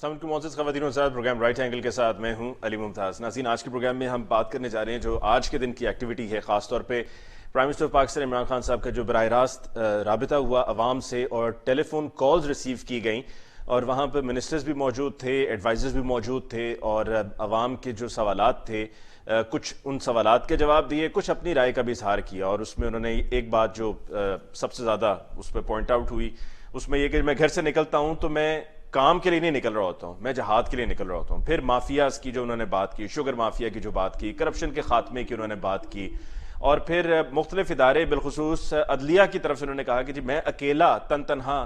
السلام علیکم معزز خواتین و حضرات، پروگرام رائٹ اینگل کے ساتھ میں ہوں علی ممتاز۔ ناظرین، آج کے پروگرام میں ہم بات کرنے جا رہے ہیں جو آج کے دن کی ایکٹیویٹی ہے، خاص طور پہ prime minister of Pakistan Imran Khan صاحب کا جو براہ راست رابطہ ہوا عوام سے اور ٹیلی فون کالز ریسیو کی گئیں، اور وہاں پہ منسٹرز بھی موجود تھے، ایڈوائزرز بھی موجود تھے، اور عوام کے جو سوالات تھے کچھ ان سوالات کے جواب دیے، کچھ اپنی رائے کا بھی اظہار کیا۔ اور اس میں انہوں نے ایک بات جو سب سے زیادہ اس پہ پوائنٹ آؤٹ ہوئی، اس میں یہ کہ میں گھر سے نکلتا ہوں تو میں کام کے لیے نہیں نکل رہا ہوتا ہوں، میں جہاد کے لیے نکل رہا ہوتا ہوں۔ پھر مافیاز کی جو انہوں نے بات کی، شوگر مافیا کی جو بات کی، کرپشن کے خاتمے کی انہوں نے بات کی، اور پھر مختلف ادارے بالخصوص عدلیہ کی طرف سے انہوں نے کہا کہ جی میں اکیلا تنہا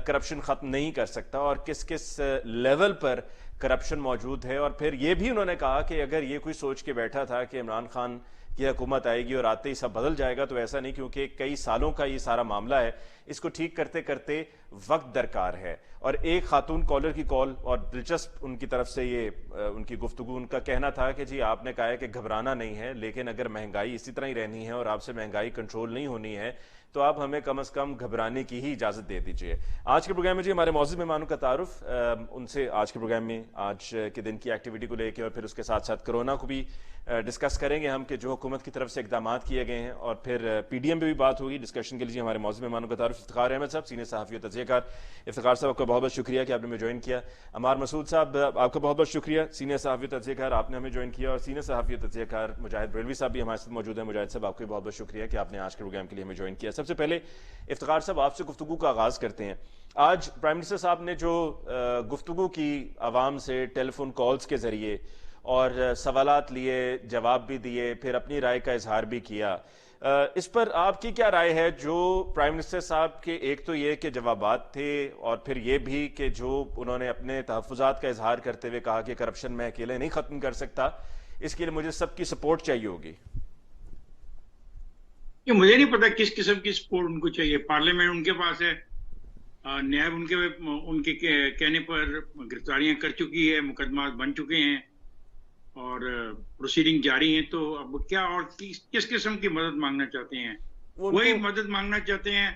کرپشن ختم نہیں کر سکتا، اور کس کس لیول پر کرپشن موجود ہے۔ اور پھر یہ بھی انہوں نے کہا کہ اگر یہ کوئی سوچ کے بیٹھا تھا کہ عمران خان کی حکومت آئے گی اور آتے ہی سب بدل جائے گا، تو ایسا نہیں، کیونکہ کئی سالوں کا یہ سارا معاملہ ہے، اس کو ٹھیک کرتے کرتے وقت درکار ہے۔ اور ایک خاتون کالر کی کال، اور دلچسپ ان کی طرف سے یہ ان کی گفتگو، ان کا کہنا تھا کہ جی آپ نے کہا ہے کہ گھبرانا نہیں ہے، لیکن اگر مہنگائی اسی طرح ہی رہنی ہے اور آپ سے مہنگائی کنٹرول نہیں ہونی ہے تو آپ ہمیں کم از کم گھبرانے کی ہی اجازت دے دیجئے۔ آج کے پروگرام میں جی ہمارے معزز مہمانوں کا تعارف، ان سے آج کے پروگرام میں آج کے دن کی ایکٹیویٹی کو لے کے، اور پھر اس کے ساتھ ساتھ کرونا کو بھی ڈسکس کریں گے ہم کہ جو حکومت کی طرف سے اقدامات کیے گئے ہیں، اور پھر پی ڈی ایم پہ بھی بات ہوگی۔ ڈسکشن کے لیے ہمارے معزز مہمانوں کا تعارف افتخار احمد صاحب، سینئر صحافی و تجزیہ کار۔ افتخار صاحب آپ کا بہت بہت شکریہ کہ آپ نے ہمیں جوائن کیا۔ عمار مسعود صاحب آپ کا بہت بہت شکریہ، سینئر صحافی و تجزیہ کار، آپ نے ہمیں جوائن کیا۔ اور سینئر صحافی و تجزیہ کار مجاہد بریلوی صاحب بھی ہمارے ساتھ موجود ہیں۔ مجاہد صاحب آپ کا بہت بہت شکریہ کہ آپ نے آج کے پروگرام کے لیے ہمیں جوائن کیا۔ سب سے پہلے افتخار صاحب آپ سے گفتگو کا آغاز کرتے ہیں۔ آج پرائم منسٹر صاحب نے جو گفتگو کی عوام سے ٹیلی فون کالز کے ذریعے، اور سوالات لیے، جواب بھی دیے، پھر اپنی رائے کا اظہار بھی کیا، اس پر آپ کی کیا رائے ہے؟ جو پرائم منسٹر صاحب کے ایک تو یہ کہ جوابات تھے، اور پھر یہ بھی کہ جو انہوں نے اپنے تحفظات کا اظہار کرتے ہوئے کہا کہ کرپشن میں اکیلے نہیں ختم کر سکتا، اس کے لیے مجھے سب کی سپورٹ چاہیے ہوگی۔ یہ مجھے نہیں پتا کس قسم کی سپورٹ ان کو چاہیے۔ پارلیمنٹ ان کے پاس ہے، نیب ان کے کہنے پر گرفتاریاں کر چکی ہے، مقدمات بن چکے ہیں اور پروسیڈنگ جاری ہیں، تو اب کیا اور کس قسم کی مدد مانگنا چاہتے ہیں؟ وہی مدد مانگنا چاہتے ہیں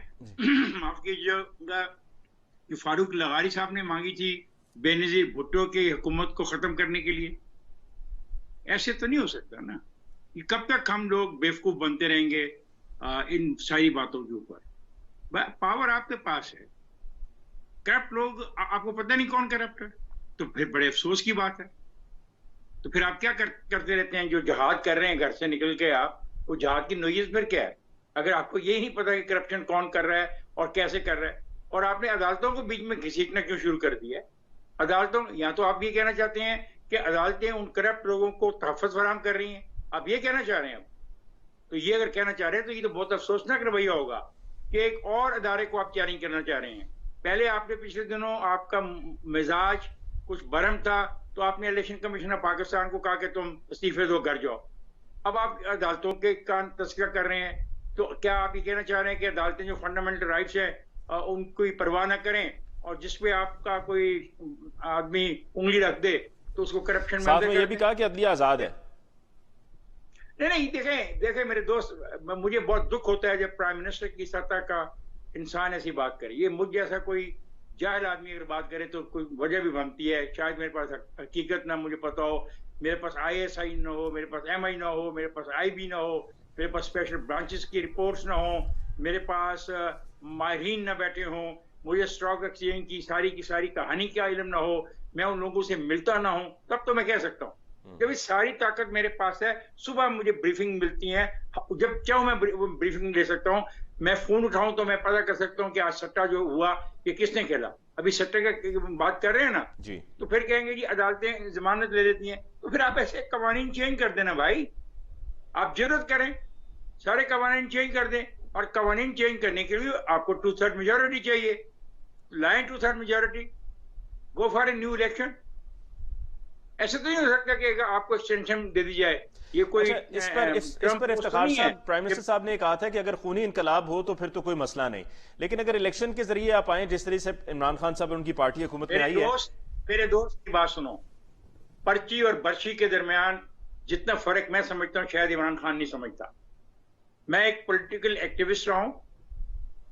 آپ کی جو فاروق لغاری صاحب نے مانگی تھی بے نظیر بھٹو کی حکومت کو ختم کرنے کے لیے۔ ایسے تو نہیں ہو سکتا نا، کب تک ہم لوگ بیوقوف بنتے رہیں گے ان ساری باتوں کے اوپر؟ پاور آپ کے پاس ہے، کرپٹ لوگ آپ کو پتہ نہیں کون کرپٹ ہے، تو پھر بڑے افسوس کی بات ہے۔ تو پھر آپ کیا کرتے رہتے ہیں؟ جو جہاد کر رہے ہیں گھر سے نکل کے آپ، وہ جہاد کی نوعیت پھر کیا ہے؟ اگر آپ کو یہ نہیں پتا کہ کرپشن کون کر رہا ہے اور کیسے کر رہا ہے، اور آپ نے عدالتوں کو بیچ میں گھسیٹنا کیوں شروع کر دیا ہے؟ عدالتوں، یا تو آپ یہ کہنا چاہتے ہیں کہ عدالتیں ان کرپٹ لوگوں کو تحفظ فراہم کر رہی ہیں، آپ یہ کہنا چاہ رہے ہیں؟ تو یہ اگر کہنا چاہ رہے ہیں تو یہ تو بہت افسوسناک رویہ ہوگا کہ ایک اور ادارے کو آپ چیلنج کرنا چاہ رہے ہیں۔ پہلے آپ نے پچھلے دنوں آپ کا مزاج کچھ برہم تھا، تو آپ نے الیکشن کمیشن آف پاکستان کو کہا کہ تم استعفے دو، گھر جاؤ۔ اب آپ عدالتوں کے کا تذکرہ کر رہے ہیں، تو کیا آپ یہ کہنا چاہ رہے ہیں کہ عدالتیں جو فنڈامنٹل رائٹس ہے ان کو پرواہ نہ کریں، اور جس پہ آپ کا کوئی آدمی انگلی رکھ دے تو اس کو کرپشن میں ساتھ میں یہ بھی کہا کہ عدلیہ آزاد ہے؟ نہیں، دیکھیں میرے دوست، مجھے بہت دکھ ہوتا ہے جب پرائم منسٹر کی سطح کا انسان ایسی بات کرے۔ یہ مجھ جیسا کوئی جاہل آدمی اگر بات کرے تو کوئی وجہ بھی بنتی ہے، شاید میرے پاس حقیقت نہ مجھے پتا ہو، میرے پاس آئی ایس آئی نہ ہو، میرے پاس ایم آئی نہ ہو، میرے پاس آئی بی نہ ہو، میرے پاس اسپیشل برانچز کی رپورٹس نہ ہوں، میرے پاس ماہرین نہ بیٹھے ہوں، مجھے اسٹاک ایکسچینج کی ساری کہانی کا علم نہ ہو، میں ان لوگوں سے ملتا نہ ہوں، تب تو میں کہہ سکتا ہوں۔ جب اس ساری طاقت میرے پاس ہے، صبح مجھے بریفنگ ملتی ہیں، جب چاہوں میں بریفنگ لے سکتا ہوں، میں فون اٹھاؤں تو میں پتہ کر سکتا ہوں کہ آج سٹہ جو ہوا یہ کس نے کھیلا۔ ابھی سٹہ کی بات کر رہے ہیں نا، تو پھر کہیں گے جی عدالتیں ضمانت لے لیتی ہیں، تو پھر آپ ایسے قوانین چینج کر دینا بھائی، آپ جرات کریں، سارے قوانین چینج کر دیں، اور قوانین چینج کرنے کے لیے آپ کو 2/3 میجورٹی چاہیے، لائیں 2/3 majority, go for a new election. ایسا تو نہیں ہو سکتا کہ آپ کو ایکسٹینشن دے دی جائے۔ یہ کوئی اس پر افتخار صاحب، پرائم منسٹر صاحب نے کہا تھا کہ اگر خونی انقلاب ہو تو پھر تو کوئی مسئلہ نہیں، لیکن اگر الیکشن کے ذریعے آپ آئیں، جس طرح سے عمران خان صاحب ان کی پارٹی حکومت میں آئی ہے۔ میرے دوست کی بات سنو، پرچی اور برچی کے درمیان جتنا فرق میں سمجھتا ہوں شاید عمران خان نہیں سمجھتا۔ میں ایک پولیٹیکل ایکٹیوسٹ رہا ہوں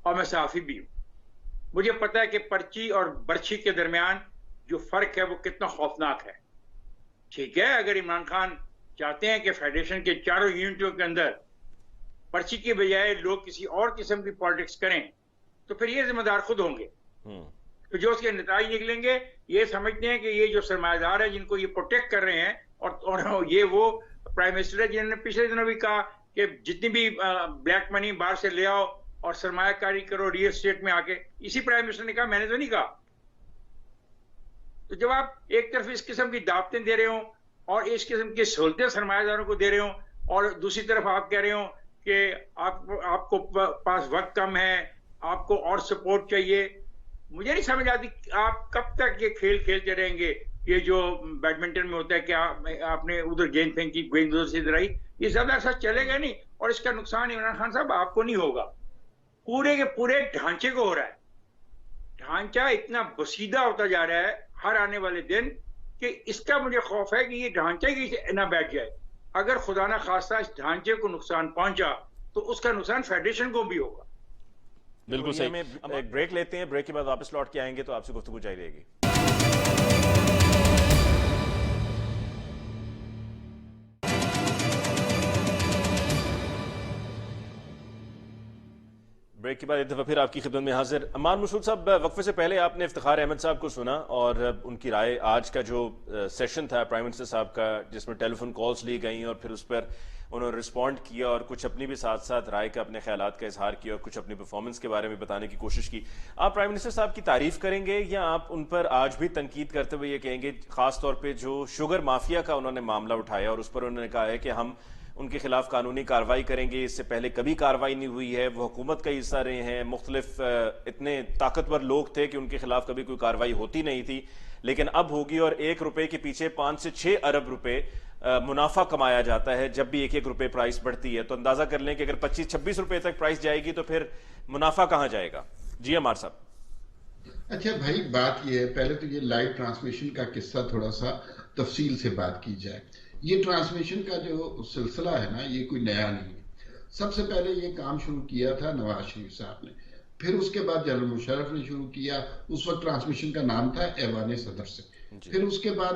اور میں صحافی بھی ہوں، مجھے پتا ہے کہ پرچی اور برچی کے درمیان جو فرق ہے وہ کتنا خوفناک ہے. ٹھیک ہے, اگر عمران خان چاہتے ہیں کہ فیڈریشن کے چاروں یونٹوں کے اندر پرچی کے بجائے لوگ کسی اور قسم کی پالیٹکس کریں تو پھر یہ ذمہ دار خود ہوں گے. تو جو اس کے نتائج نکلیں گے یہ سمجھتے ہیں کہ یہ جو سرمایہ دار ہیں جن کو یہ پروٹیکٹ کر رہے ہیں, اور یہ وہ پرائم منسٹر ہے جنہوں نے پچھلے دنوں بھی کہا کہ جتنی بھی بلیک منی باہر سے لے آؤ اور سرمایہ کاری کرو ریئل اسٹیٹ میں آ کے. اسی پرائم منسٹر نے کہا, میں نے تو نہیں کہا. تو جب آپ ایک طرف اس قسم کی دعوتیں دے رہے ہوں اور اس قسم کی سہولتیں سرمایہ داروں کو دے رہے ہوں, اور دوسری طرف آپ کہہ رہے ہوں کہ آپ کو پاس وقت کم ہے, آپ کو اور سپورٹ چاہیے, مجھے نہیں سمجھ آتی آپ کب تک یہ کھیل کھیلتے رہیں گے. یہ جو بیڈمنٹن میں ہوتا ہے کہ آپ نے ادھر گیند پھینکی, گیند ادھر سے ادھر آئی, یہ زیادہ ایسا چلے گا نہیں. اور اس کا نقصان عمران خان صاحب آپ کو نہیں ہوگا, پورے کے پورے ڈھانچے کو ہو رہا ہے. ڈھانچہ اتنا بسیدہ ہوتا جا رہا ہے ہر آنے والے دن کہ اس کا مجھے خوف ہے کہ یہ ڈھانچہ ہی نہ بیٹھ جائے. اگر خدا نہ خواستہ اس ڈھانچے کو نقصان پہنچا تو اس کا نقصان فیڈریشن کو بھی ہوگا. بالکل صحیح. ہم ایک بریک لیتے ہیں, بریک کے بعد واپس لوٹ کے آئیں گے تو آپ سے گفتگو جاری رہے گی. بریک کے بعد ایک دفعہ پھر آپ کی خدمت میں حاضر. امان مسعود صاحب, وقفے سے پہلے آپ نے افتخار احمد صاحب کو سنا اور ان کی رائے. آج کا جو سیشن تھا پرائم منسٹر صاحب کا جس میں ٹیلی فون کالز لی گئیں اور پھر اس پر انہوں نے رسپونڈ کیا اور کچھ اپنی بھی ساتھ ساتھ رائے کا, اپنے خیالات کا اظہار کیا اور کچھ اپنی پرفارمنس کے بارے میں بتانے کی کوشش کی. آپ پرائم منسٹر صاحب کی تعریف کریں گے یا آپ ان پر آج بھی تنقید کرتے ہوئے یہ کہیں گے, خاص طور پہ جو شوگر مافیا کا انہوں نے معاملہ اٹھایا اور اس پر انہوں نے کہا ہے کہ ہم ان کے خلاف قانونی کارروائی کریں گے, اس سے پہلے کبھی کارروائی نہیں ہوئی ہے, وہ حکومت کا حصہ رہے ہیں, مختلف اتنے طاقتور لوگ تھے کہ ان کے خلاف کبھی کوئی کارروائی ہوتی نہیں تھی, لیکن اب ہوگی, اور 1 روپے کے پیچھے 5 سے 6 ارب روپے منافع کمایا جاتا ہے جب بھی 1 روپے پرائس بڑھتی ہے. تو اندازہ کر لیں کہ اگر 25-26 روپے تک پرائس جائے گی تو پھر منافع کہاں جائے گا. جی عمار صاحب. اچھا بھائی, بات یہ ہے, پہلے تو یہ لائیو ٹرانسمیشن کا قصہ تھوڑا سا تفصیل سے بات کی جائے. یہ ٹرانسمیشن کا جو سلسلہ ہے نا, یہ کوئی نیا نہیں ہے. سب سے پہلے یہ کام شروع کیا تھا نواز شریف صاحب نے, پھر اس کے بعد جنرل مشرف نے شروع کیا. اس وقت ٹرانسمیشن کا نام تھا ایوان صدر سے. پھر اس کے بعد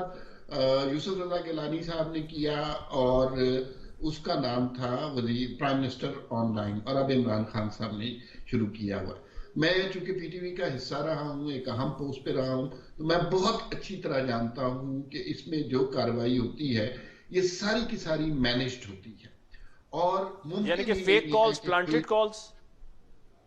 یوسف رضا گیلانی صاحب نے کیا اور اس کا نام تھا وزیر پرائم منسٹر آن لائن, اور اب عمران خان صاحب نے شروع کیا ہوا. میں چونکہ پی ٹی وی کا حصہ رہا ہوں, ایک اہم پوسٹ پہ رہا ہوں, تو میں بہت اچھی طرح جانتا ہوں کہ اس میں جو کارروائی ہوتی ہے یہ ساری کی ساری مینجڈ ہوتی ہے. اور یعنی کہ فیک کالز, پلانٹڈ کالز.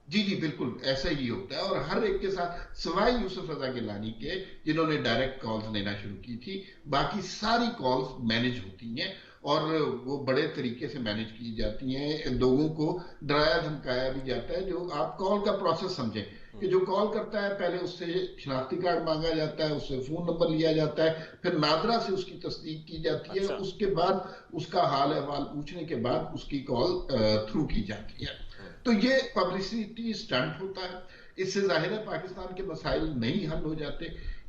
جی جی بالکل ایسا ہی ہوتا ہے, اور ہر ایک کے ساتھ سوائے یوسف رضا گیلانی کے جنہوں نے ڈائریکٹ کالز لینا شروع کی تھی, باقی ساری کالز مینج ہوتی ہیں اور وہ بڑے طریقے سے مینج کی جاتی ہیں. لوگوں کو ڈرایا دھمکایا بھی جاتا ہے. جو آپ کال کا پروسیس سمجھیں کہ جو کال کرتا ہے پہلے اس سے شناختی کارڈ مانگا جاتا ہے, اس سے فون نمبر لیا جاتا ہے, پھر نادرا سے اس کی تصدیق کی جاتی ہے, اس کے بعد اس کا حال احوال پوچھنے کے بعد اس کی کال تھرو کی جاتی ہے. تو یہ پبلسٹی سٹنٹ ہوتا ہے. اس سے ظاہر ہے پاکستان کے مسائل نہیں حل ہو جاتے.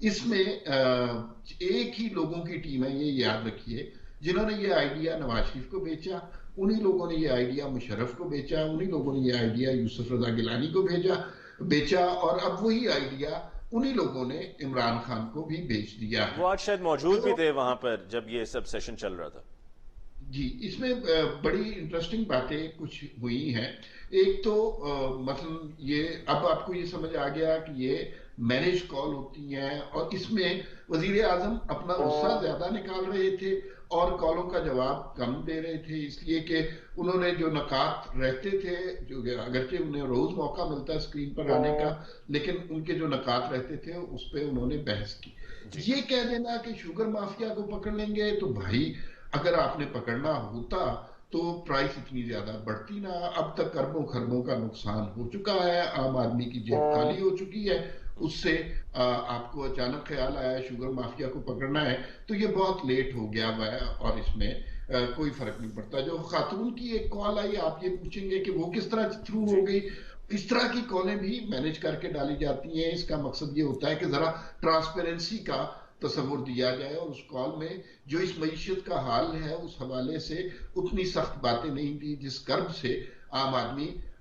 اس میں ایک ہی لوگوں کی ٹیم ہے, یہ یاد رکھیے, جنہوں نے یہ آئیڈیا نواز شریف کو بیچا, انہی لوگوں نے یہ آئیڈیا مشرف کو بیچا, انہی لوگوں نے یہ آئیڈیا یوسف رضا گیلانی کو بیچا, اور اب وہی آئیڈیا انہی لوگوں نے عمران خان کو بھی بیچ دیا ہے. وہ آج شاید موجود بھی تھے وہاں پر جب یہ سب سیشن چل رہا تھا. جی, اس میں بڑی انٹرسٹنگ باتیں کچھ ہوئی ہیں. ایک تو مثلا یہ اب آپ کو یہ سمجھ آ گیا کہ یہ مینیج کال ہوتی ہیں, اور اس میں وزیر اعظم اپنا غصہ زیادہ نکال رہے تھے اور کالوں کا جواب کم دے رہے تھے, اس لیے کہ انہوں نے جو نکات رہتے تھے, جو اگرچہ انہیں روز موقع ملتا ہے اسکرین پر آنے کا, لیکن ان کے جو نکات رہتے تھے اس پہ انہوں نے بحث کی. یہ کہہ دینا کہ شوگر مافیا کو پکڑ لیں گے, تو بھائی اگر آپ نے پکڑنا ہوتا تو پرائس اتنی زیادہ بڑھتی نہ. اب تک اربوں خربوں کا نقصان ہو چکا ہے, عام آدمی کی جیب خالی ہو چکی ہے. اس سے آپ کو اچانک خیال آیا شوگر مافیا کو پکڑنا ہے, تو یہ بہت لیٹ ہو گیا ہوا ہے اور اس میں کوئی فرق نہیں پڑتا. جو خاتون کی ایک کال آئی, آپ یہ پوچھیں گے کہ وہ کس طرح تھرو ہو گئی. اس طرح کی کالیں بھی مینج کر کے ڈالی جاتی ہیں. اس کا مقصد یہ ہوتا ہے کہ ذرا ٹرانسپیرنسی کا تصور دیا جائے, اور اس کال میں جو اس معیشت کا حال ہے اس حوالے سے اتنی سخت باتیں نہیں تھی جس کرب سے عام آدمی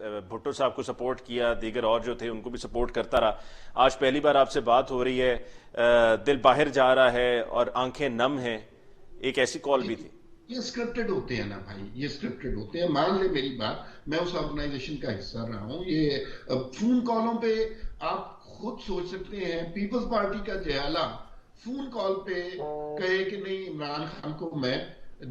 بھٹو صاحب کو سپورٹ کیا، دیگر اور جو تھے ان کو بھی سپورٹ کرتا رہا، آج پہلی بار آپ سے بات ہو رہی ہے، دل باہر جا رہا ہے اور آنکھیں نم ہیں، ایک ایسی کال بھی تھی۔ یہ اسکرپٹڈ ہوتے ہیں نا بھائی، یہ اسکرپٹڈ ہوتے ہیں. مان لے میری بات، میں اس آرگنائزیشن کا حصہ رہا ہوں. یہ فون کالوں پہ آپ خود سوچ سکتے ہیں، پیپلز پارٹی کا جہالہ فون کال پہ کہے کہ نہیں عمران خان کو میں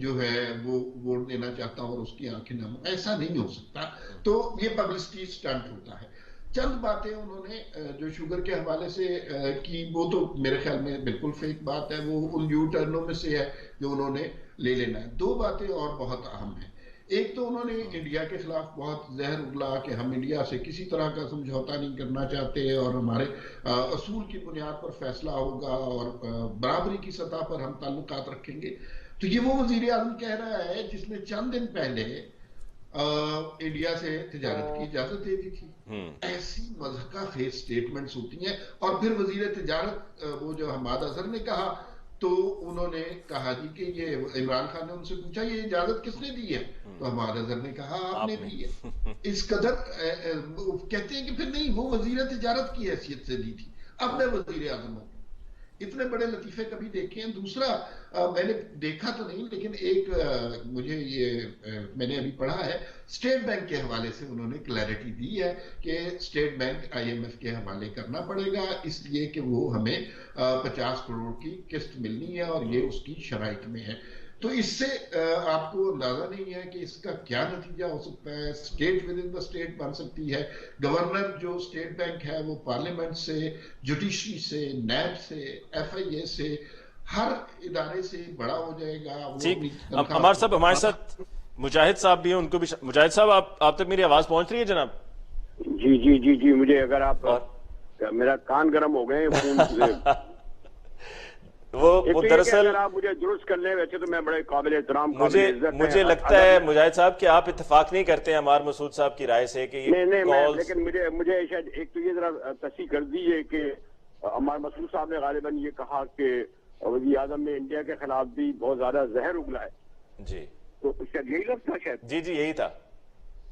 جو ہے وہ ووٹ دینا چاہتا ہوں اور اس کی آنکھیں نم، ایسا نہیں ہو سکتا. تو یہ پبلسٹی سٹنٹ ہوتا ہے. چند باتیں انہوں نے جو شوگر کے حوالے سے کی، وہ تو میرے خیال میں بالکل فیک بات ہے، وہ ان یو ٹرنوں میں سے ہے جو انہوں نے لے لینا ہے. دو باتیں اور بہت اہم ہیں. ایک تو انہوں نے انڈیا کے خلاف بہت زہر اگلا کہ ہم انڈیا سے کسی طرح کا سمجھوتا نہیں کرنا چاہتے اور ہمارے اصول کی بنیاد پر فیصلہ ہوگا اور برابری کی سطح پر ہم تعلقات رکھیں گے. تو یہ وہ وزیر اعظم کہہ رہا ہے جس نے چند دن پہلے انڈیا سے تجارت کی اجازت دے دی تھی. ایسی مضحکہ خیز سٹیٹمنٹس ہوتی ہیں. اور پھر وزیر تجارت وہ جو حماد اظہر نے کہا، تو انہوں نے کہا جی کہ یہ عمران خان نے ان سے پوچھا یہ اجازت کس نے دی ہے، تو حماد اظہر نے کہا آپ نے دی ہے. اس قدر کہتے ہیں کہ پھر نہیں، وہ وزیر تجارت کی حیثیت سے دی تھی، اب میں وزیر اعظم ہوں. اتنے بڑے لطیفے کبھی دیکھے ہیں. دوسرا میں نے دیکھا تو نہیں لیکن ایک مجھے یہ میں نے ابھی پڑھا ہے، اسٹیٹ بینک کے حوالے سے انہوں نے کلیئرٹی دی ہے کہ State Bank I M F کے حوالے کرنا پڑے گا اس لیے کہ وہ ہمیں 50 کروڑ کی قسط ملنی ہے اور یہ اس کی شرائط میں ہے. تو اس سے آپ کو اندازہ نہیں ہے کہ اس کا کیا نتیجہ ہو سکتا ہے. State within the state بن سکتی ہے. گورنر جو اسٹیٹ بینک ہے وہ پارلیمنٹ سے، جوڈیشری سے، نیب سے، ایف آئی اے سے، ہر ادارے سے بڑا ہو جائے گا. ٹھیک، عمار صاحب ہمارے ساتھ مجاہد صاحب بھی ہیں، ان کو بھی مجاہد صاحب آپ تک میری آواز پہنچ رہی ہے جناب؟ جی جی جی جی، مجھے اگر آپ میرا کان گرم ہو گئے فون سے. وہ دراصل آپ مجھے درست کر لیں، ویسے تو میں بڑے قابل احترام مجھے لگتا ہے مجاہد صاحب کہ آپ اتفاق نہیں کرتے ہیں عمار مسعود صاحب کی رائے سے کہ یہ کالز، لیکن مجھے شاید ایک تو یہ ذرا تصحیح کر دیجیے کہ عمار مسعود صاحب نے غالباً یہ کہا کہ وزیر اعظم نے انڈیا کے خلاف بھی بہت زیادہ زہر اگلا ہے. جی تو شاید یہی لفظ تھا شاید. جی یہی تھا.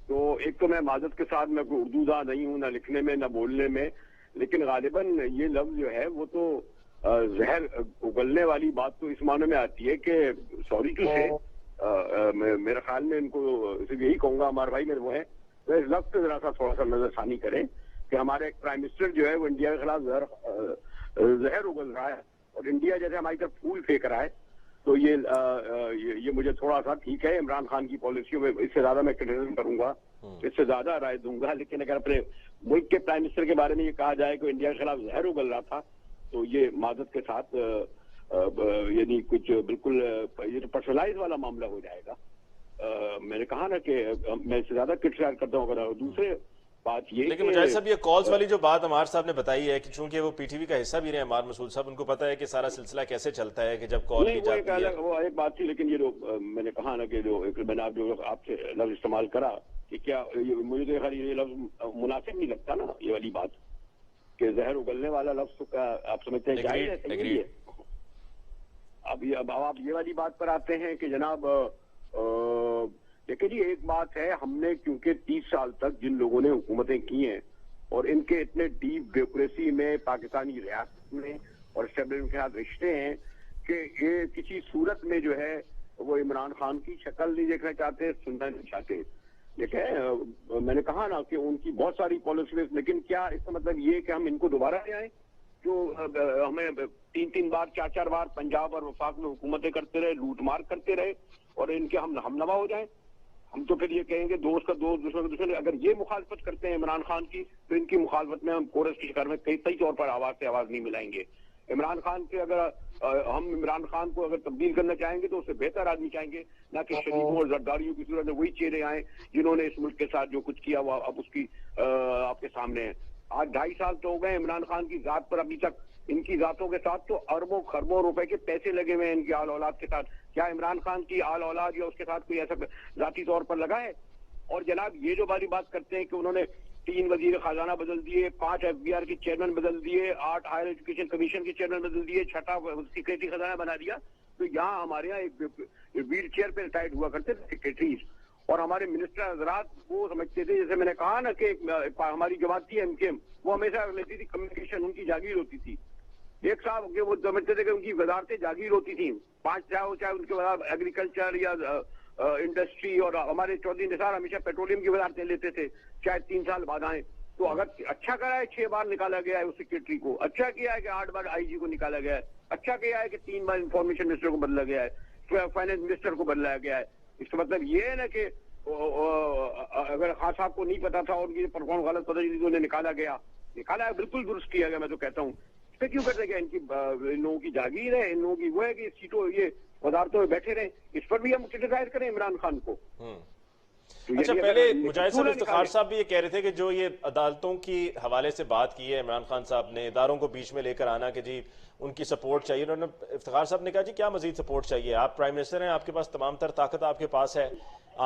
تو ایک تو میں معذرت کے ساتھ میں کوئی اردو داں نہیں ہوں، نہ لکھنے میں نہ بولنے میں، لیکن غالباً یہ لفظ جو ہے وہ تو زہر اگلنے والی بات تو اس معنی میں آتی ہے کہ سوری ٹو سے میرے خیال میں ان کو صرف یہی کہوں گا ہمارے بھائی میرے وہ ہیں، تو اس لفظ سے ذرا سا تھوڑا سا نظر ثانی کریں کہ ہمارے ایک پرائم منسٹر جو ہے وہ انڈیا کے خلاف زہر اگل رہا ہے اور انڈیا جیسے ہماری طرف پھول پھینک رہا ہے. تو یہ مجھے تھوڑا سا ٹھیک ہے عمران خان کی پالیسیوں میں اس سے زیادہ میں کرٹیسزم کروں گا، اس سے زیادہ رائے دوں گا، لیکن اگر اپنے ملک کے پرائم منسٹر کے بارے میں یہ کہا جائے کہ انڈیا کے خلاف زہر اگل رہا تھا تو یہ معذرت کے ساتھ یعنی کچھ بالکل یہ پرسنلائز والا معاملہ ہو جائے گا. میں نے کہا نا کہ میں اس سے زیادہ کرٹیسائز کرتا ہوں. اگر دوسرے بات یہ لیکن مجاہد صاحب یہ کالز والی جو بات عمار صاحب نے بتائی ہے کہ چونکہ وہ پی ٹی وی کا حصہ بھی رہے عمار مسعود صاحب، ان کو پتا ہے کہ سارا سلسلہ کیسے چلتا ہے کہ جب کال کی جاتی ہے. وہ ایک بات تھی، لیکن یہ جو میں نے کہا نا کہ میں نے آپ سے لفظ استعمال کرا کہ کیا مجھے تو یہ لفظ مناسب نہیں لگتا نا، یہ والی بات کہ زہر اگلنے والا لفظ تو کیا آپ سمجھتے ہیں جائز ہے؟ صحیح ہے. اب آپ یہ والی بات پر آتے ہیں کہ جناب دیکھیں جی، ایک بات ہے، ہم نے کیونکہ 30 سال تک جن لوگوں نے حکومتیں کی ہیں اور ان کے اتنے ڈیپ بیوکریسی میں پاکستانی ریاست میں اور اسٹیبلشمنٹ کے ساتھ رشتے ہیں کہ یہ کسی صورت میں جو ہے وہ عمران خان کی شکل نہیں دیکھنا چاہتے، سننا نہیں چاہتے. دیکھیں میں نے کہا نا کہ ان کی بہت ساری پالیسیز، لیکن کیا اس کا مطلب یہ کہ ہم ان کو دوبارہ لے آئیں جو ہمیں 3 بار 4 بار پنجاب اور وفاق میں حکومتیں کرتے رہے، لوٹ مار کرتے رہے اور ان کے ہم نوا ہو جائیں؟ ہم تو پھر یہ کہیں گے دوست کا دوست دشمن کا دشمن. اگر یہ مخالفت کرتے ہیں عمران خان کی تو ان کی مخالفت میں ہم کورس کی شکار میں کئی طور پر آواز سے آواز نہیں ملائیں گے. عمران خان کے اگر ہم عمران خان کو اگر تبدیل کرنا چاہیں گے تو اس سے بہتر آدمی چاہیں گے، نہ کہ شریفوں اور زرداریوں کی صورت میں وہی چہرے آئیں جنہوں نے اس ملک کے ساتھ جو کچھ کیا وہ اب اس کی آپ کے سامنے ہے. آج 2.5 سال تو ہو گئے عمران خان کی ذات پر، ابھی تک ان کی ذاتوں کے ساتھ تو اربوں خربوں روپے کے پیسے لگے ہوئے ہیں ان کی آل اولاد کے ساتھ. کیا عمران خان کی آل اولاد یا اس کے ساتھ کوئی ایسا ذاتی طور پر لگا ہے؟ اور جناب یہ جو باری بات کرتے ہیں کہ انہوں نے 3 وزیر خزانہ بدل دیے، 5 FBR کے چیئرمین بدل دیے، 8 ہائر ایجوکیشن کمیشن کے چیئرمین بدل دیے، 6 سیکریٹری خزانہ بنا دیا، تو یہاں ہمارے یہاں ایک ویل چیئر پہ ریٹائرڈ ہوا کرتے تھے سیکریٹریز، اور ہمارے منسٹر حضرات وہ سمجھتے تھے، جیسے میں نے کہا نا کہ ہماری جماعت تھی ایم کے ایم، وہ ہمیشہ لیتی تھی کمیونیکیشن، ان کی جاگیر ہوتی تھی. ایک صاحب کے وہ سمجھتے تھے کہ ان کی وزارتیں جاگیر ہوتی تھیں، 5 چاہے ان کے وزارت ایگریکلچر یا انڈسٹری، اور ہمارے چودھری نثار ہمیشہ پیٹرولیم کی وزارتیں لیتے تھے، چاہے 3 سال بعد آئیں. تو اگر اچھا کرا ہے 6 بار نکالا گیا ہے اس سیکرٹری کو، اچھا کیا ہے کہ 8 بار آئی جی کو نکالا گیا ہے، اچھا کیا ہے کہ 3 بار انفارمیشن منسٹر کو بدلا گیا ہے، فائنانس منسٹر کو بدلایا گیا ہے. اس کا مطلب یہ ہے نا کہ اگر خان صاحب کو نہیں پتا تھا اور یہ پرفارم غلط پتہ چلی تو انہیں نکالا ہے، بالکل درست کیا گیا. میں تو کہتا ہوں اس پہ کیوں کرتے گیا، ان لوگوں کی جاگیر ہے، ان لوگوں کی وہ ہے کہ سیٹوں یہ وزارتوں میں بیٹھے رہیں. اس پر بھی ہم کرٹیسائز کریں عمران خان کو. اچھا، پہلے مجاہد صاحب افتخار صاحب بھی یہ کہہ رہے تھے کہ جو یہ عدالتوں کی حوالے سے بات کی ہے عمران خان صاحب نے، اداروں کو بیچ میں لے کر آنا کہ جی ان کی سپورٹ چاہیے، انہوں نے افتخار صاحب نے کہا جی کیا مزید سپورٹ چاہیے، آپ پرائم منسٹر ہیں، آپ کے پاس تمام تر طاقت آپ کے پاس ہے،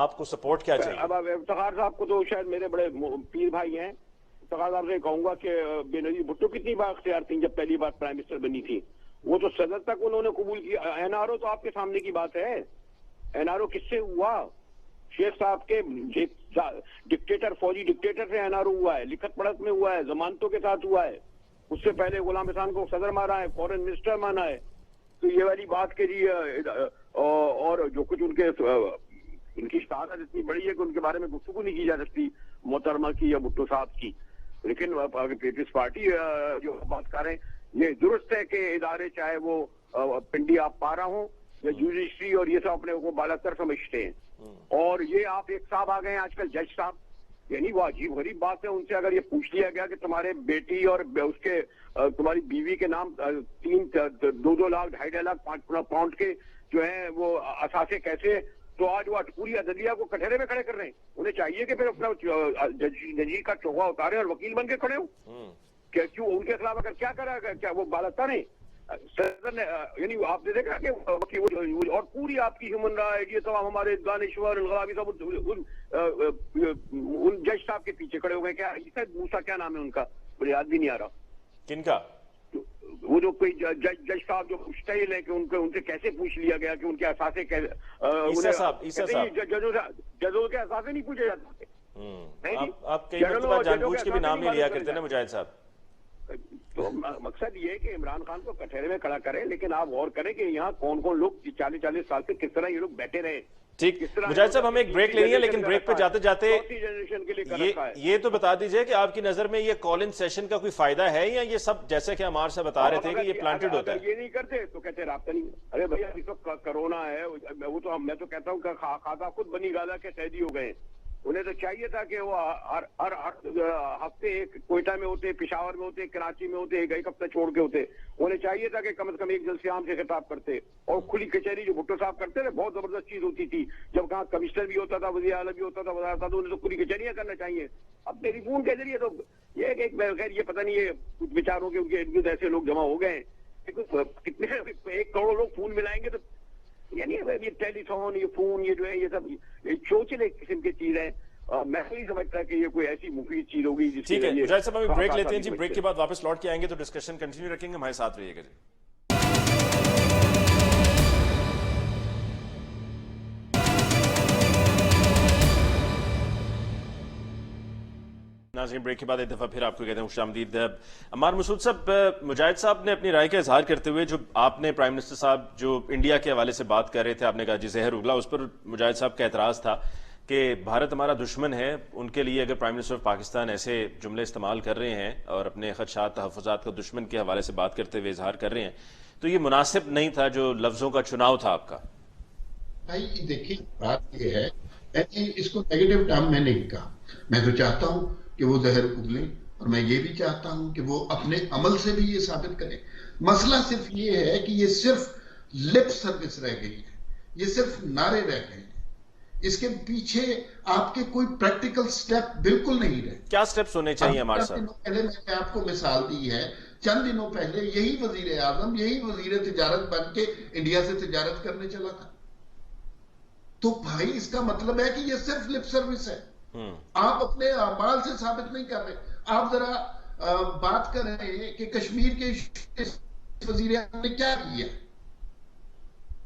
آپ کو سپورٹ کیا چاہیے؟ اب افتخار صاحب کو تو شاید میرے بڑے پیر بھائی ہیں، افتخار صاحب سے کہوں گا کہ بے نظیر بھٹو کتنی بار اختیار تھیں جب پہلی بار پرائم منسٹر بنی تھی، وہ تو صدر تک انہوں نے قبول کیا. این آر او تو آپ کے سامنے کی بات ہے، این آر او کس سے ہوا؟ شیخ صاحب کے ڈکٹیٹر، فوجی ڈکٹیٹر سے این آر او ہوا ہے، لکھت پڑھت میں ہوا ہے، ضمانتوں کے ساتھ ہوا ہے. اس سے پہلے غلام حسان کو صدر مارا ہے، فورن منسٹر مانا ہے. تو یہ والی بات کے جی اور جو کچھ ان کی شہادت اتنی بڑی ہے کہ ان کے بارے میں گفتگو نہیں کی جا سکتی محترمہ کی یا بھٹو صاحب کی. لیکن پیپلز پارٹی جو بات کر رہے ہیں، یہ درست ہے کہ ادارے چاہے وہ پنڈی آپ پارا ہوں یا جوڈیشری اور یہ سب اپنے کو بالا تر سمجھتے ہیں. اور یہ آپ ایک صاحب آ گئے ہیں آج کل جج صاحب، یعنی وہ عجیب غریب بات ہے. ان سے اگر یہ پوچھ لیا گیا کہ تمہارے بیٹی اور اس کے تمہاری بیوی کے نام 2 لاکھ 2.5 لاکھ 5 پاؤنڈ کے جو ہیں وہ اثاثے کیسے، تو آج وہ پوری عدلیہ کو کٹہرے میں کھڑے کر رہے ہیں. انہیں چاہیے کہ پھر اپنا ججی کا چوغا اتارے اور وکیل بن کے کھڑے ہوں. کیوں ان کے خلاف اگر کیا کرا کیا وہ بالتا نہیں صدر نے، یعنی آپ نے دیکھا کہ اور پوری آپ کی ہیومن رائٹ یہ تمام ہمارے دانشور الغرابی سب ان جج صاحب کے پیچھے کھڑے ہو گئے. کیا موسیٰ کیا نام ہے ان کا، مجھے یاد بھی نہیں آ رہا کن کا، وہ جو کوئی جج صاحب جو مشتعل ہے کہ ان سے کیسے پوچھ لیا گیا کہ ان کے اثاثے ججوں کے اثاثے نہیں پوچھے جاتے. آپ کئی مرتبہ جان بوجھ کے بھی نام نہیں لیا کرتے نا مجاہد صاحب. تو مقصد یہ ہے کہ عمران خان کو کٹہرے میں کھڑا کریں، لیکن آپ غور کریں کہ یہاں کون کون لوگ 40 سال سے کس طرح یہ لوگ بیٹھے رہے. ٹھیک مجاہد صاحب، ہمیں ایک بریک لینی ہے، لیکن بریک پہ جاتے جاتے یہ تو بتا دیجئے کہ آپ کی نظر میں یہ کال ان سیشن کا کوئی فائدہ ہے یا یہ سب جیسے کہ عمار سے بتا رہے تھے کہ یہ پلانٹڈ ہوتا ہے؟ یہ نہیں کرتے تو کہتے رابطہ نہیں. ارے بھیا اس وقت کرونا ہے، وہ تو میں تو کہتا ہوں کہ خاکہ خود بنی گالا کے قیدی ہو گئے. انہیں تو چاہیے تھا کہ وہ ہر ہفتے ایک کوئٹہ میں ہوتے، پشاور میں ہوتے، کراچی میں ہوتے، ایک ہفتہ چھوڑ کے ہوتے. انہیں چاہیے تھا کہ کم از کم ایک جلسے عام سے خطاب کرتے. اور کھلی کچہری جو بھٹو صاحب کرتے تھے بہت زبردست چیز ہوتی تھی. جب کہاں کمشنر بھی ہوتا تھا، وزیر اعلیٰ بھی ہوتا تھا، وزارت تو انہیں تو کھلی کچہریاں کرنا چاہیے. اب ٹیلی فون کے ذریعے تو یہ خیر یہ پتہ نہیں ہے کچھ بیچاروں کے ان کے ارد گرد ایسے لوگ جمع ہو گئے ہیں کتنے 1 کروڑ لوگ فون ملائیں گے تو یعنی یہ ٹیلی فون، یہ فون، یہ جو ہے یہ سب چوچلے قسم کی چیز ہے. میں نہیں سمجھتا کہ یہ کوئی ایسی مفید چیز ہوگی جس ٹھیک ہے. مجاہد صاحب ہم بریک لیتے ہیں جی، بریک کے بعد واپس لوٹ کے آئیں گے تو ڈسکشن کنٹینیو رکھیں گے. ہمارے ساتھ رہیے گا جی. ناظرین بریک کے بعد ایک دفعہ پھر آپ کو کہتے ہیں خوش آمدید. عمار مسعود صاحب، مجاہد صاحب نے اپنی رائے کا اظہار کرتے ہوئے جو آپ نے پرائم منسٹر صاحب جو انڈیا کے حوالے سے بات کر رہے تھے، آپ نے کہا جی زہر اگلا، اس پر مجاہد صاحب کا اعتراض تھا کہ بھارت ہمارا دشمن ہے. ان کے لیے اگر پرائم منسٹر آف پاکستان ایسے جملے استعمال کر رہے ہیں اور اپنے خدشات تحفظات کا دشمن کے حوالے سے بات کرتے ہوئے اظہار کر رہے ہیں تو یہ مناسب نہیں تھا جو لفظوں کا چناؤ تھا آپ کا. بھائی دیکھیں بات یہ ہے، اس کو نیگیٹو ٹرم میں نہیں کہا. میں تو چاہتا ہوں کہ وہ زہر اگلیں، اور میں یہ بھی چاہتا ہوں کہ وہ اپنے عمل سے بھی یہ ثابت کریں. مسئلہ صرف یہ ہے کہ یہ صرف لپ سروس رہ گئی ہے، یہ صرف نعرے رہ گئے ہیں. اس کے پیچھے آپ کے کوئی پریکٹیکل سٹیپ بالکل نہیں رہے. کیا سٹیپس ہونے چاہیے ہمارے ساتھ؟ پہلے میں نے آپ کو مثال دی ہے، چند دنوں پہلے یہی وزیر اعظم، یہی وزیر تجارت بن کے انڈیا سے تجارت کرنے چلا تھا. تو بھائی اس کا مطلب ہے کہ یہ صرف لپ سروس ہے. آپ اپنے اعمال سے ثابت نہیں کر رہے. آپ ذرا بات کر رہے ہیں کہ کشمیر کے وزیر اعظم نے کیا کیا.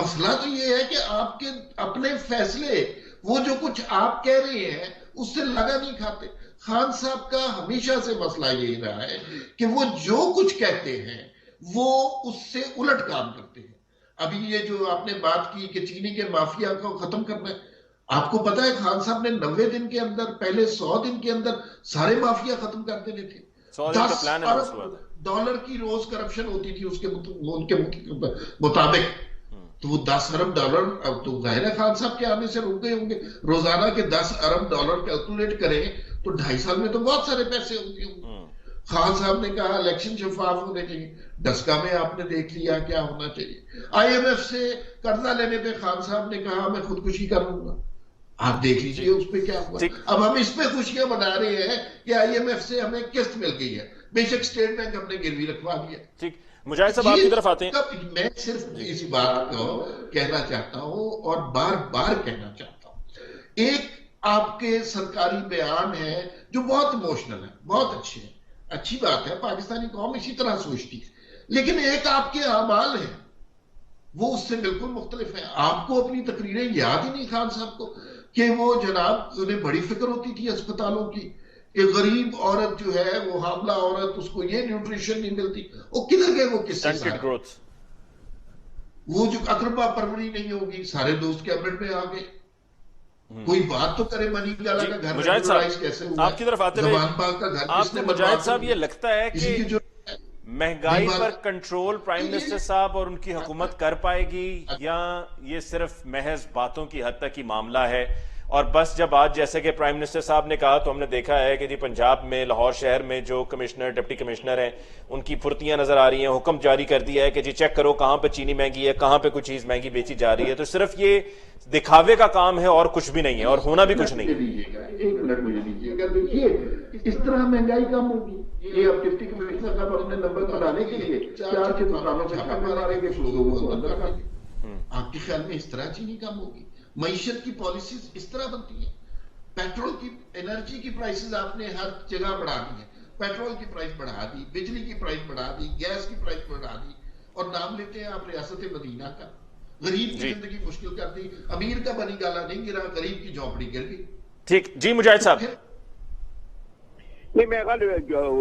مسئلہ تو یہ ہے کہ آپ کے اپنے فیصلے وہ جو کچھ آپ کہہ رہے ہیں اس سے لگا نہیں کھاتے. خان صاحب کا ہمیشہ سے مسئلہ یہی رہا ہے کہ وہ جو کچھ کہتے ہیں وہ اس سے الٹ کام کرتے ہیں. ابھی یہ جو آپ نے بات کی کہ چینی کے مافیا کو ختم کرنا ہے, آپ کو پتا ہے خان صاحب نے 90 دن کے اندر, پہلے 100 دن کے اندر سارے مافیا ختم کر دینے تھے. 10 ارب ڈالر کی روز کرپشن ہوتی تھی اس کے مطابق. تو وہ 10 ارب ڈالر اب تو ظاہر ہے خان صاحب کے آنے سے رک گئے ہوں گے. روزانہ کے 10 ارب ڈالر کیلکولیٹ کریں تو 2.5 سال میں تو بہت سارے پیسے ہوں گے. خان صاحب نے کہا الیکشن شفاف ہونے چاہیے. ڈسکا میں آپ نے دیکھ لیا کیا ہونا چاہیے. آئی ایم ایف سے قرضہ لینے پہ خان صاحب نے کہا میں خودکشی کر لوں گا. آپ دیکھ لیجئے اس پہ کیا ہوا. اب ہم اس پہ خوشیاں منا رہے ہیں کہ آئی ایم ایف سے ہمیں قسط مل گئی ہے, بے شک اسٹیٹ بینک ہم نے گروی رکھوا دیا. ٹھیک, مجاہد صاحب آپ کی طرف آتے ہیں. میں صرف اسی بات کو کہنا چاہتا ہوں اور بار بار کہنا چاہتا ہوں. ایک آپ کے سرکاری بیان ہے جو بہت ایموشنل ہے, بہت اچھے ہیں, اچھی بات ہے, پاکستانی قوم اسی طرح سوچتی ہے. لیکن ایک آپ کے اعمال ہیں وہ اس سے بالکل مختلف ہیں. آپ کو اپنی تقریریں یاد ہی نہیں خان صاحب کو کہ وہ جناب انہیں بڑی فکر ہوتی تھی اسپتالوں کی کہ غریب عورت جو ہے وہ حاملہ عورت اس کو یہ نیوٹریشن نہیں ملتی. وہ کدھر گئے وہ کس سے وہ جو اقربا پروری نہیں ہوگی, سارے دوست کیبنٹ میں آ گئے. کوئی بات تو کرے منی گالا کا گھر ریگولرائز کیسے ہوا, آپ کی طرف آتے زبان پاک کا گھر کس نے مجاہد صاحب یہ لگتا ہے کہ مہنگائی پر کنٹرول پرائم منسٹر صاحب اور ان کی حکومت کر پائے گی, یا یہ صرف محض باتوں کی حد تک ہی معاملہ ہے؟ اور بس جب آج جیسے کہ پرائم منسٹر صاحب نے کہا تو ہم نے دیکھا ہے کہ جی پنجاب میں لاہور شہر میں جو کمشنر ڈپٹی کمشنر ہیں ان کی پھرتیاں نظر آ رہی ہیں, حکم جاری کر دیا ہے کہ جی چیک کرو کہاں پہ چینی مہنگی ہے, کہاں پہ کوئی چیز مہنگی بیچی جا رہی ہے. تو صرف یہ دکھاوے کا کام ہے اور کچھ بھی نہیں ہے, اور ہونا بھی کچھ نہیں ہے. ایک منٹ مجھے دیجیے گا. دیکھیے اس طرح مہنگائی کم ہوگی. یہ اب ڈپٹی کمشنر صاحب اپنے نمبر بنانے کے لیے 4 کے دکانوں پہ چھاپے ماریں گے, لوگوں کو اندر کر دیں گے. آپ کے خیال میں اس طرح چینی کم ہوگی؟ معیشت کی پالیسیز اس طرح بنتی ہیں. پیٹرول کی, انرجی کی پرائسز آپ نے ہر جگہ بڑھا دی ہیں. پیٹرول کی پرائس بڑھا دی, بجلی کی پرائس بڑھا دی, گیس کی پرائس بڑھا دی, اور نام لیتے ہیں آپ ریاست مدینہ کا. غریب کی زندگی مشکل کر دی. امیر کا بنی گالا نہیں گرا, غریب کی جھونپڑی گر گئی. ٹھیک جی مجاہد صاحب. نہیں میں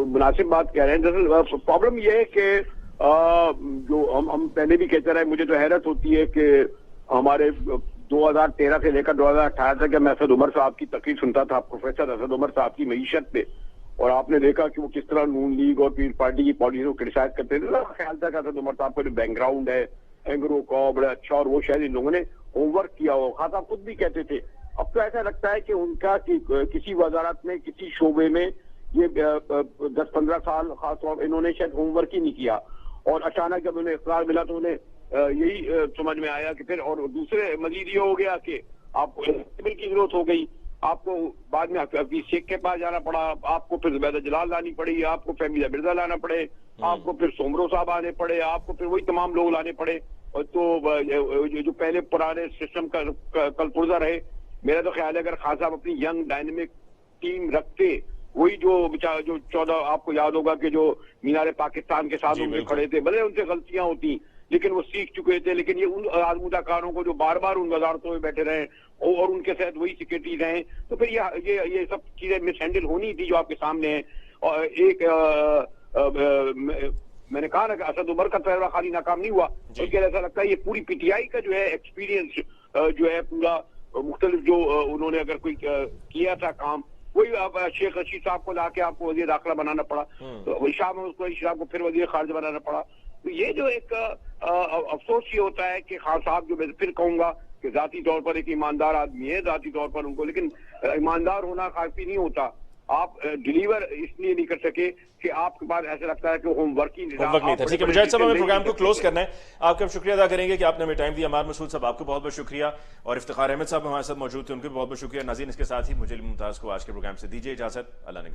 مناسب بات کہہ رہے ہیں. دراصل پرابلم یہ ہے کہ جو ہم پہلے بھی کہتے رہے, مجھے تو حیرت ہوتی ہے کہ ہمارے 2013 سے لے کر 2018 تک میں اسد عمر صاحب کی تقریر سنتا تھا, پروفیسر اسد عمر صاحب کی معیشت پہ, اور آپ نے دیکھا کہ وہ کس طرح نون لیگ اور پیر پارٹی کی پالیسی کو کرٹیسائز کرتے تھے. خیال تھا کہ اسد عمر صاحب کا جو بیک گراؤنڈ ہے اینگرو کا بڑا اچھا, اور وہ شاید ان لوگوں نے ہوم ورک کیا ہو. خاص آپ خود بھی کہتے تھے. اب تو ایسا لگتا ہے کہ ان کا کسی وزارت میں کسی شعبے میں یہ 10-15 سال خاص طور انہوں نے شاید ہوم ورک ہی نہیں کیا, اور اچانک جب انہیں اقرار ملا تو انہیں یہی سمجھ میں آیا کہ پھر, اور دوسرے مزید یہ ہو گیا کہ آپ کو بل کی ضرورت ہو گئی, آپ کو بعد میں حفیظ شیخ کے پاس جانا پڑا, آپ کو پھر زبیدہ جلال لانی پڑی, آپ کو فہمیدہ مرزا لانا پڑے, آپ کو پھر سومرو صاحب آنے پڑے, آپ کو پھر وہی تمام لوگ لانے پڑے. اور تو جو پہلے پرانے سسٹم کا کل پرزہ رہے, میرا تو خیال ہے اگر خان صاحب اپنی ینگ ڈائنمک ٹیم رکھتے, وہی جو 14 آپ کو یاد ہوگا کہ جو مینار پاکستان کے ساتھ ان سے کھڑے تھے, بھلے ان سے غلطیاں ہوتی لیکن وہ سیکھ چکے تھے, لیکن یہ ان آزمودہ کاروں کو جو بار بار ان وزارتوں میں بیٹھے رہے اور ان کے ساتھ وہی سیکرٹریز ہیں, تو پھر یہ سب چیزیں مس ہینڈل ہونی تھی جو آپ کے سامنے ہیں. اور ایک میں نے کہا نا کہ اسد عمر کا تجربہ خالی ناکام نہیں ہوا, اس کے ایسا لگتا ہے یہ پوری پی ٹی آئی کا جو ہے ایکسپیرینس جو ہے پورا مختلف جو انہوں نے اگر کوئی کیا تھا کام, وہی شیخ رشید صاحب کو لا کے آپ کو وزیر داخلہ بنانا پڑا, تو شاہ کو پھر وزیر خارجہ بنانا پڑا. تو یہ جو ایک افسوس یہ ہوتا ہے کہ خان صاحب جو میں پھر کہوں گا کہ ذاتی طور پر ایک ایماندار آدمی ہے, ذاتی طور پر ان کو, لیکن ایماندار ہونا کافی نہیں ہوتا. آپ ڈیلیور اس لیے نہیں کر سکے کہ آپ کے بعد ایسا لگتا ہے کہ ہوم ورک ہی نہیں تھا. ٹھیک ہے مجاہد صاحب, ہمیں پروگرام کو کلوز کرنا ہے. آپ کا شکریہ ادا کریں گے کہ آپ نے ہمیں ٹائم دیا. عمار مسعود صاحب آپ کو بہت بہت شکریہ, اور افتخار احمد صاحب ہمارے ساتھ موجود تھے, ان کو بھی بہت بہت شکریہ. ناظرین اس کے ساتھ ہی مجھے ممتاز کو آج کے پروگرام سے دیجیے اجازت. اللہ نے